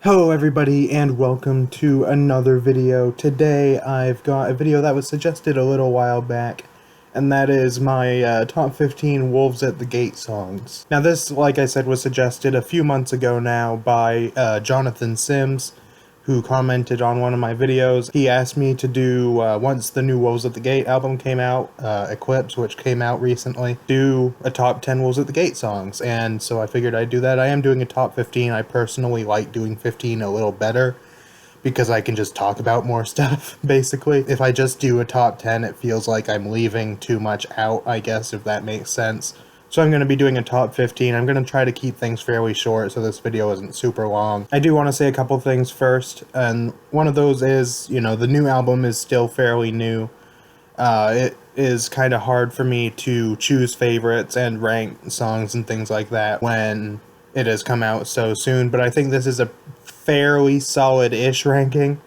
Hello everybody and welcome to another video. Today I've got a video that was suggested a little while back, and that is my top 15 Wolves at the Gate songs. Now this, like I said, was suggested a few months ago now by Jonathan Sims, who commented on one of my videos. He asked me to do, once the new Wolves at the Gate album came out, Eclipse, which came out recently, do a top 10 Wolves at the Gate songs, and so I figured I'd do that. I am doing a top 15. I personally like doing 15 a little better, because I can just talk about more stuff, basically. If I just do a top 10, it feels like I'm leaving too much out, I guess, if that makes sense. So I'm going to be doing a top 15. I'm going to try to keep things fairly short so this video isn't super long. I do want to say a couple things first, and one of those is, you know, the new album is still fairly new. It is kind of hard for me to choose favorites and rank songs and things like that when it has come out so soon, but I think this is a fairly solid-ish ranking.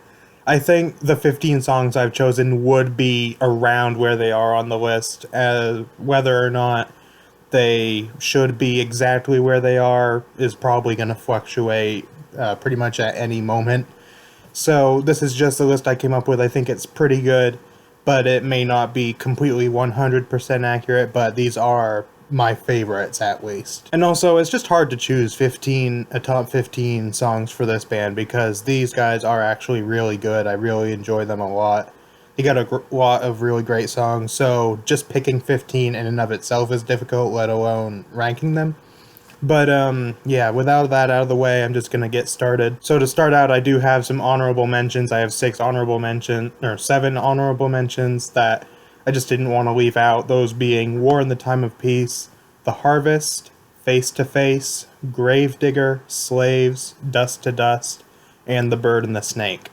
I think the 15 songs I've chosen would be around where they are on the list, whether or not they should be exactly where they are is probably going to fluctuate pretty much at any moment. So this is just a list I came up with. I think it's pretty good, but it may not be completely 100% accurate, but these are my favorites at least. And also, it's just hard to choose a top 15 songs for this band because these guys are actually really good. I really enjoy them a lot. He got a lot of really great songs, so just picking 15 in and of itself is difficult, let alone ranking them. But yeah, without that out of the way, I'm just gonna get started. So to start out, I do have some honorable mentions. I have 7 honorable mentions that I just didn't want to leave out. Those being War in the Time of Peace, The Harvest, Face to Face, Gravedigger, Slaves, Dust to Dust, and The Bird and the Snake.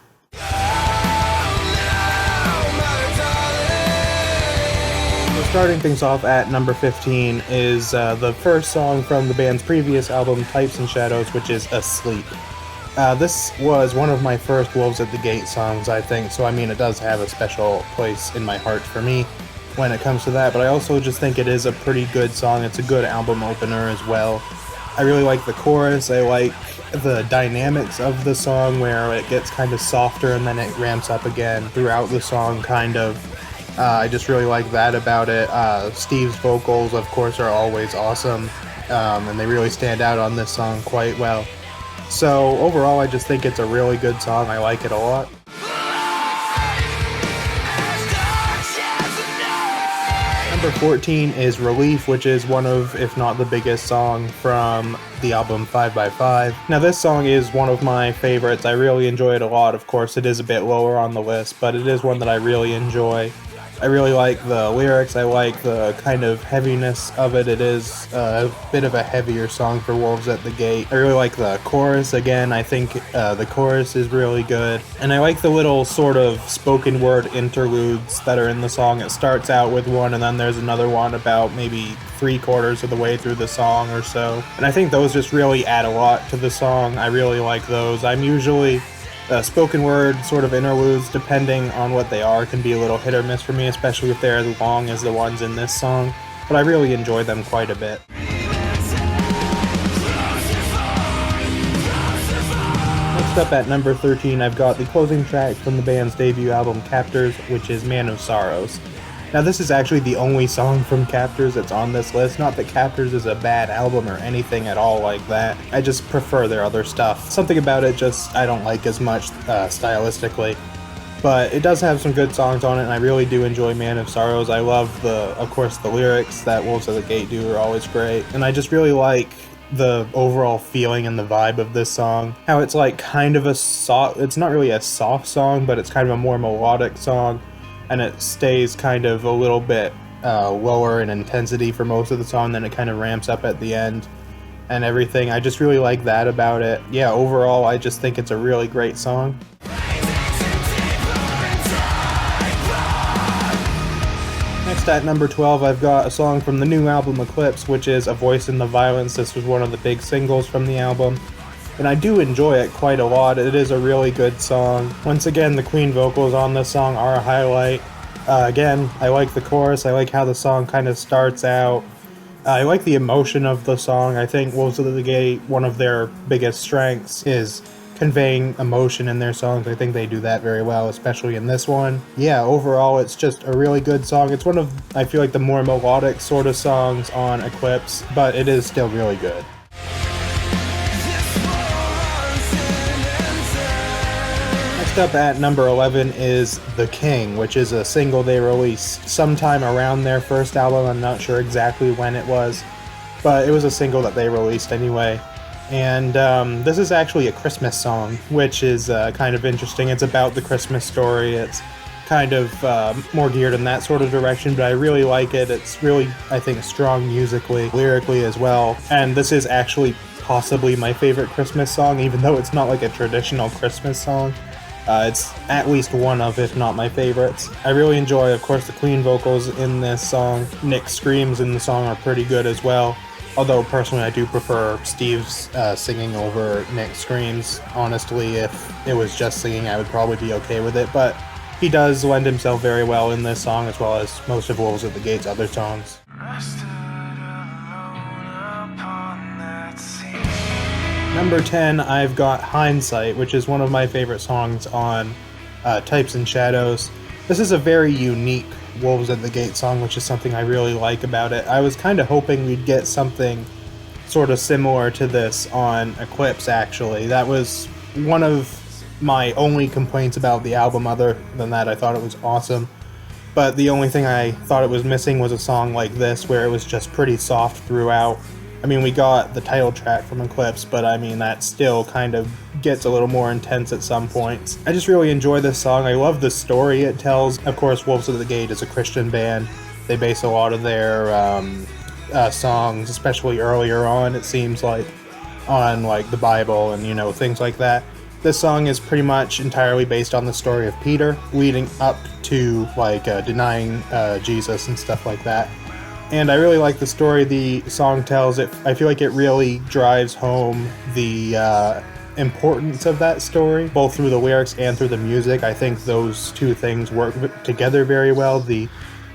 Starting things off at number 15 is the first song from the band's previous album, Types and Shadows, which is Asleep. This was one of my first Wolves at the Gate songs, I think, so I mean it does have a special place in my heart for me when it comes to that, but I also just think it is a pretty good song. It's a good album opener as well. I really like the chorus. I like the dynamics of the song where it gets kind of softer and then it ramps up again throughout the song, kind of. I just really like that about it. Steve's vocals, of course, are always awesome, and they really stand out on this song quite well. So overall, I just think it's a really good song. I like it a lot. Number 14 is Relief, which is one of, if not the biggest song from the album 5x5. Now this song is one of my favorites. I really enjoy it a lot. Of course, it is a bit lower on the list, but it is one that I really enjoy. I really like the lyrics. I like the kind of heaviness of it. It is a bit of a heavier song for Wolves at the Gate. I really like the chorus. Again, I think the chorus is really good. And I like the little sort of spoken word interludes that are in the song. It starts out with one and then there's another one about maybe 3/4 of the way through the song or so. And I think those just really add a lot to the song. I really like those. I'm usually... spoken word sort of interludes, depending on what they are, can be a little hit or miss for me, especially if they're as long as the ones in this song, but I really enjoy them quite a bit. Next up at number 13, I've got the closing track from the band's debut album, Captors, which is Man of Sorrows. Now this is actually the only song from Captors that's on this list. Not that Captors is a bad album or anything at all like that. I just prefer their other stuff. Something about it just I don't like as much stylistically. But it does have some good songs on it, and I really do enjoy Man of Sorrows. I love of course, the lyrics that Wolves at the Gate do are always great. And I just really like the overall feeling and the vibe of this song. How it's like kind of it's not really a soft song, but it's kind of a more melodic song. And it stays kind of a little bit lower in intensity for most of the song, then it kind of ramps up at the end and everything. I just really like that about it. Yeah, overall, I just think it's a really great song. Next at number 12, I've got a song from the new album Eclipse, which is A Voice in the Violence. This was one of the big singles from the album, and I do enjoy it quite a lot. It is a really good song. Once again, the Queen vocals on this song are a highlight. Again, I like the chorus. I like how the song kind of starts out. I like the emotion of the song. I think Wolves at the Gate, one of their biggest strengths is conveying emotion in their songs. I think they do that very well, especially in this one. Yeah, overall it's just a really good song. It's one of, I feel like, the more melodic sort of songs on Eclipse, but it is still really good. Next up at number 11 is The King, which is a single they released sometime around their first album. I'm not sure exactly when it was, but it was a single that they released anyway. And this is actually a Christmas song, which is kind of interesting. It's about the Christmas story. It's kind of more geared in that sort of direction, but I really like it. It's really, I think, strong musically, lyrically as well. And this is actually possibly my favorite Christmas song, even though it's not like a traditional Christmas song. It's at least one of, if not my favorites. I really enjoy, of course, the clean vocals in this song. Nick's screams in the song are pretty good as well. Although, personally, I do prefer Steve's singing over Nick's screams. Honestly, if it was just singing, I would probably be okay with it. But he does lend himself very well in this song, as well as most of Wolves at the Gate's other songs. Number 10, I've got Hindsight, which is one of my favorite songs on Types and Shadows. This is a very unique Wolves at the Gate song, which is something I really like about it. I was kind of hoping we'd get something sort of similar to this on Eclipse, actually. That was one of my only complaints about the album. Other than that, I thought it was awesome. But the only thing I thought it was missing was a song like this, where it was just pretty soft throughout. I mean, we got the title track from Eclipse, but I mean, that still kind of gets a little more intense at some points. I just really enjoy this song. I love the story it tells. Of course, Wolves at the Gate is a Christian band. They base a lot of their songs, especially earlier on, it seems like, on like the Bible and, you know, things like that. This song is pretty much entirely based on the story of Peter, leading up to like denying Jesus and stuff like that. And I really like the story the song tells. I feel like it really drives home the importance of that story, both through the lyrics and through the music. I think those two things work together very well. The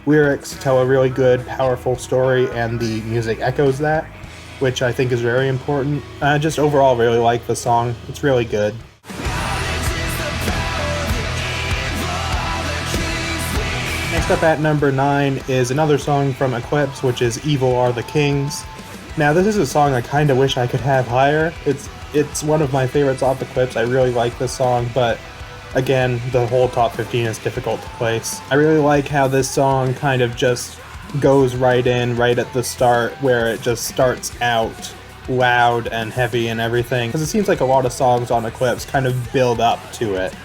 lyrics tell a really good, powerful story, and the music echoes that, which I think is very important. I just overall really like the song. It's really good. Next up at number 9 is another song from Eclipse, which is Evil Are the Kings. Now, this is a song I kind of wish I could have higher. It's one of my favorites off Eclipse. I really like this song, but again, the whole top 15 is difficult to place. I really like how this song kind of just goes right in, right at the start, where it just starts out loud and heavy and everything. Because it seems like a lot of songs on Eclipse kind of build up to it.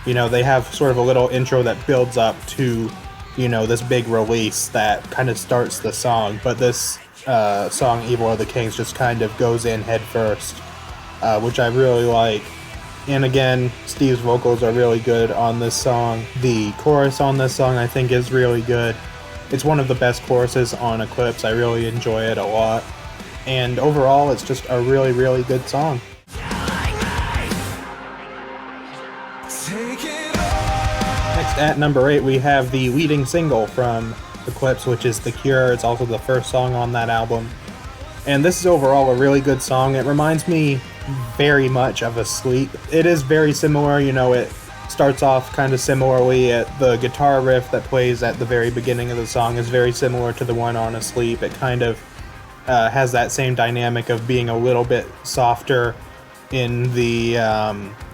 You know, they have sort of a little intro that builds up to, you know, this big release that kind of starts the song, but this song, Evil Are the Kings, just kind of goes in head first, which I really like. And again, Steve's vocals are really good on this song. The chorus on this song, I think, is really good. It's one of the best choruses on Eclipse. I really enjoy it a lot. And overall, it's just a really, really good song. Next at number 8, we have the leading single from Eclipse, which is The Cure. It's also the first song on that album. And this is overall a really good song. It reminds me very much of Asleep. It is very similar, you know, it starts off kind of similarly. The guitar riff that plays at the very beginning of the song is very similar to the one on Asleep. It kind of has that same dynamic of being a little bit softer in the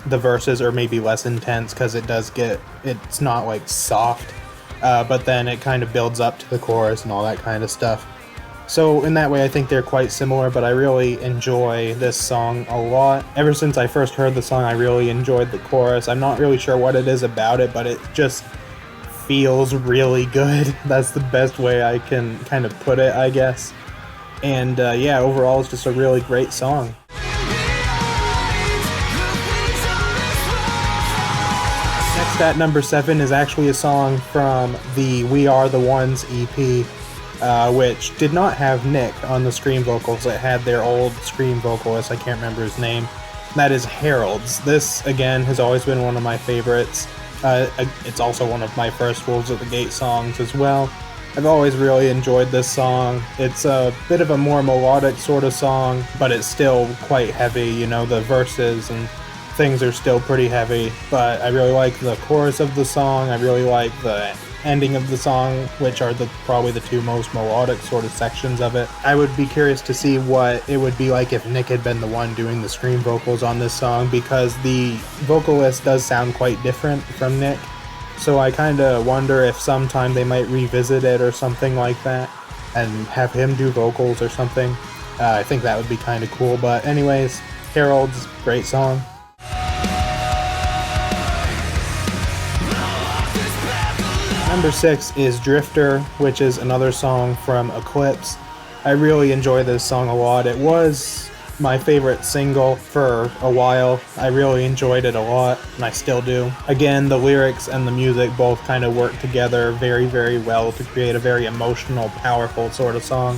verses, or maybe less intense, because it's not like soft, but then it kind of builds up to the chorus and all that kind of stuff. So in that way, I think they're quite similar, but I really enjoy this song a lot. Ever since I first heard the song, I really enjoyed the chorus. I'm not really sure what it is about it, but it just feels really good. That's the best way I can kind of put it, I guess. And yeah, overall, it's just a really great song. Next at number 7 is actually a song from the We Are the Ones EP, which did not have Nick on the scream vocals. It had their old scream vocalist, I can't remember his name. That is Harold's. This, again, has always been one of my favorites. It's also one of my first Wolves at the Gate songs as well. I've always really enjoyed this song. It's a bit of a more melodic sort of song, but it's still quite heavy. You know, the verses and things are still pretty heavy, but I really like the chorus of the song. I really like the ending of the song, which are probably the two most melodic sort of sections of it. I would be curious to see what it would be like if Nick had been the one doing the scream vocals on this song, because the vocalist does sound quite different from Nick. So I kind of wonder if sometime they might revisit it or something like that and have him do vocals or something. I think that would be kind of cool. But anyways, Harold's great song. Number 6 is Drifter, which is another song from Eclipse. I really enjoy this song a lot. It was my favorite single for a while. I really enjoyed it a lot, and I still do. Again, the lyrics and the music both kind of work together very, very well to create a very emotional, powerful sort of song,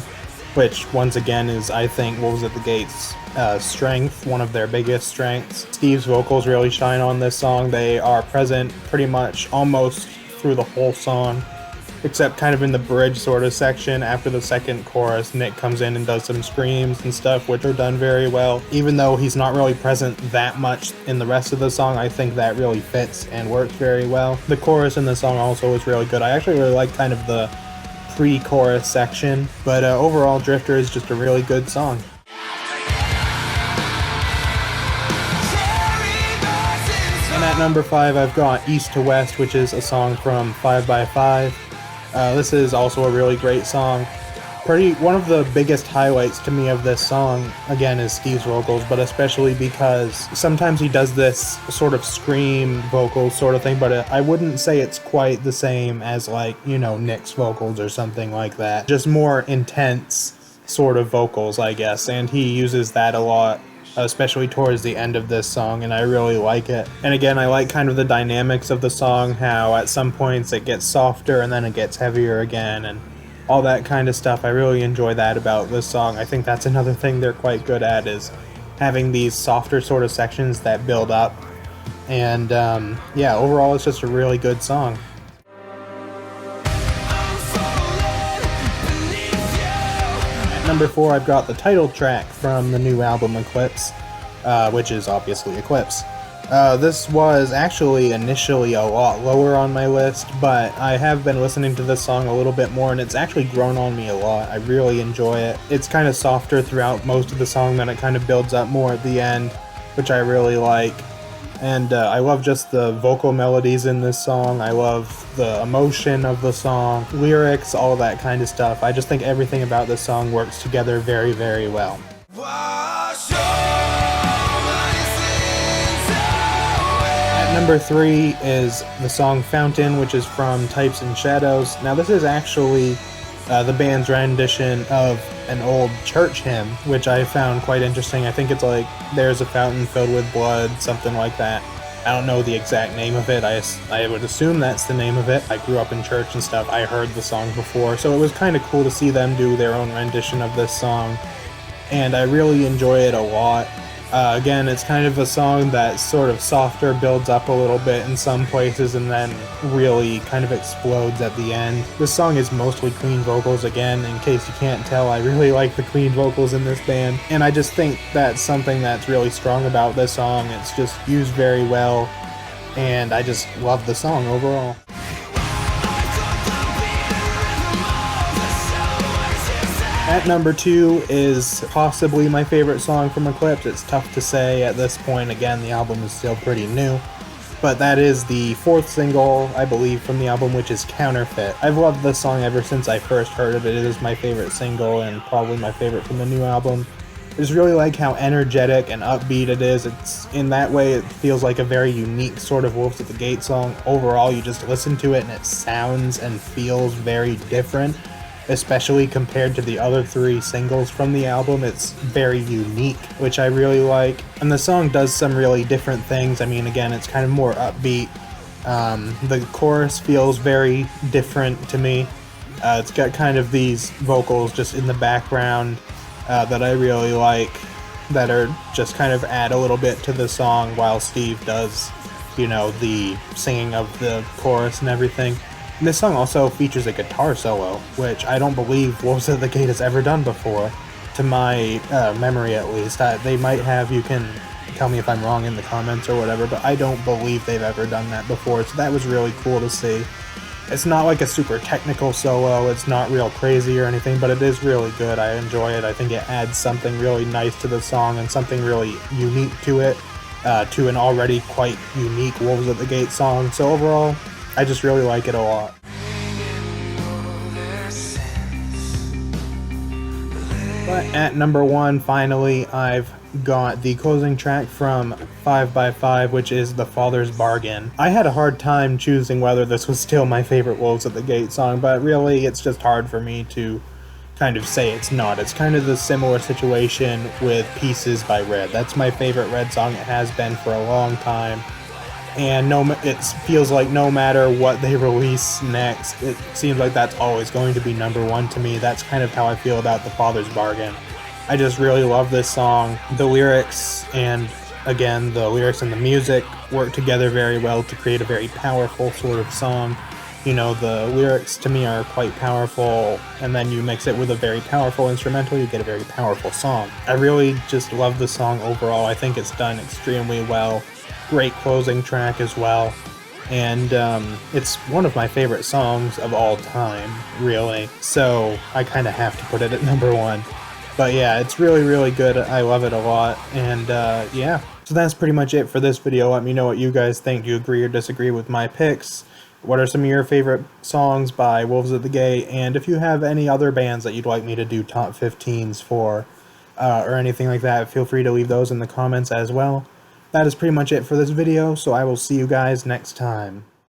which once again is, I think, Wolves at the Gate's strength, one of their biggest strengths. Steve's vocals really shine on this song. They are present pretty much almost through the whole song, except kind of in the bridge sort of section. After the second chorus, Nick comes in and does some screams and stuff, which are done very well. Even though he's not really present that much in the rest of the song, I think that really fits and works very well. The chorus in the song also is really good. I actually really like kind of the pre-chorus section, but overall Drifter is just a really good song. And at number 5, I've got East to West, which is a song from 5x5. This is also a really great song. One of the biggest highlights to me of this song, again, is Steve's vocals, but especially because sometimes he does this sort of scream vocal sort of thing, but I wouldn't say it's quite the same as, like, you know, Nick's vocals or something like that. Just more intense sort of vocals, I guess, and he uses that a lot, especially towards the end of this song, and I really like it. And again, I like kind of the dynamics of the song, how at some points it gets softer and then it gets heavier again, and all that kind of stuff. I really enjoy that about this song. I think that's another thing they're quite good at, is having these softer sort of sections that build up. And yeah, overall it's just a really good song. Number 4, I've got the title track from the new album Eclipse, which is obviously Eclipse. This was actually initially a lot lower on my list, but I have been listening to this song a little bit more, and it's actually grown on me a lot. I really enjoy it. It's kind of softer throughout most of the song, then it kind of builds up more at the end, which I really like. And I love just the vocal melodies in this song. I love the emotion of the song, lyrics, all that kind of stuff. I just think everything about this song works together very, very well. At number 3 is the song Fountain, which is from Types and Shadows. Now this is actually the band's rendition of an old church hymn, which I found quite interesting. I think it's like, "There's a fountain filled with blood," something like that. I don't know the exact name of it. I would assume that's the name of it. I grew up in church and stuff. I heard the song before, so it was kind of cool to see them do their own rendition of this song, and I really enjoy it a lot. Again, it's kind of a song that's sort of softer, builds up a little bit in some places, and then really kind of explodes at the end. This song is mostly clean vocals. Again, in case you can't tell, I really like the clean vocals in this band, and I just think that's something that's really strong about this song. It's just used very well, and I just love the song overall. At number 2 is possibly my favorite song from Eclipse. It's tough to say at this point. Again, the album is still pretty new. But that is the 4th single, I believe, from the album, which is Counterfeit. I've loved this song ever since I first heard it. It is my favorite single and probably my favorite from the new album. I just really like how energetic and upbeat it is. It's, in that way, it feels like a very unique sort of Wolves at the Gate song. Overall, you just listen to it and it sounds and feels very different, especially compared to the other 3 singles from the album. It's very unique, which I really like. And the song does some really different things. I mean, again, it's kind of more upbeat. The chorus feels very different to me. It's got kind of these vocals just in the background that I really like, that are just kind of add a little bit to the song while Steve does, you know, the singing of the chorus and everything. And this song also features a guitar solo, which I don't believe Wolves at the Gate has ever done before, to my memory at least. They might have, you can tell me if I'm wrong in the comments or whatever, but I don't believe they've ever done that before, so that was really cool to see. It's not like a super technical solo, it's not real crazy or anything, but it is really good. I enjoy it. I think it adds something really nice to the song and something really unique to it, to an already quite unique Wolves at the Gate song. So overall, I just really like it a lot. But at number 1, finally, I've got the closing track from 5x5, which is The Father's Bargain. I had a hard time choosing whether this was still my favorite Wolves at the Gate song, but really it's just hard for me to kind of say it's not. It's kind of the similar situation with Pieces by Red. That's my favorite Red song. It has been for a long time. And it feels like no matter what they release next, it seems like that's always going to be number 1 to me. That's kind of how I feel about The Father's Bargain. I just really love this song. The lyrics and the music work together very well to create a very powerful sort of song. You know, the lyrics to me are quite powerful, and then you mix it with a very powerful instrumental, you get a very powerful song. I really just love the song overall. I think it's done extremely well. Great closing track as well, and it's one of my favorite songs of all time, really, so I kind of have to put it at number 1. But yeah, it's really, really good. I love it a lot, and yeah. So that's pretty much it for this video. Let me know what you guys think. Do you agree or disagree with my picks? What are some of your favorite songs by Wolves at the Gate? And if you have any other bands that you'd like me to do top 15s for, or anything like that, feel free to leave those in the comments as well. That is pretty much it for this video, so I will see you guys next time.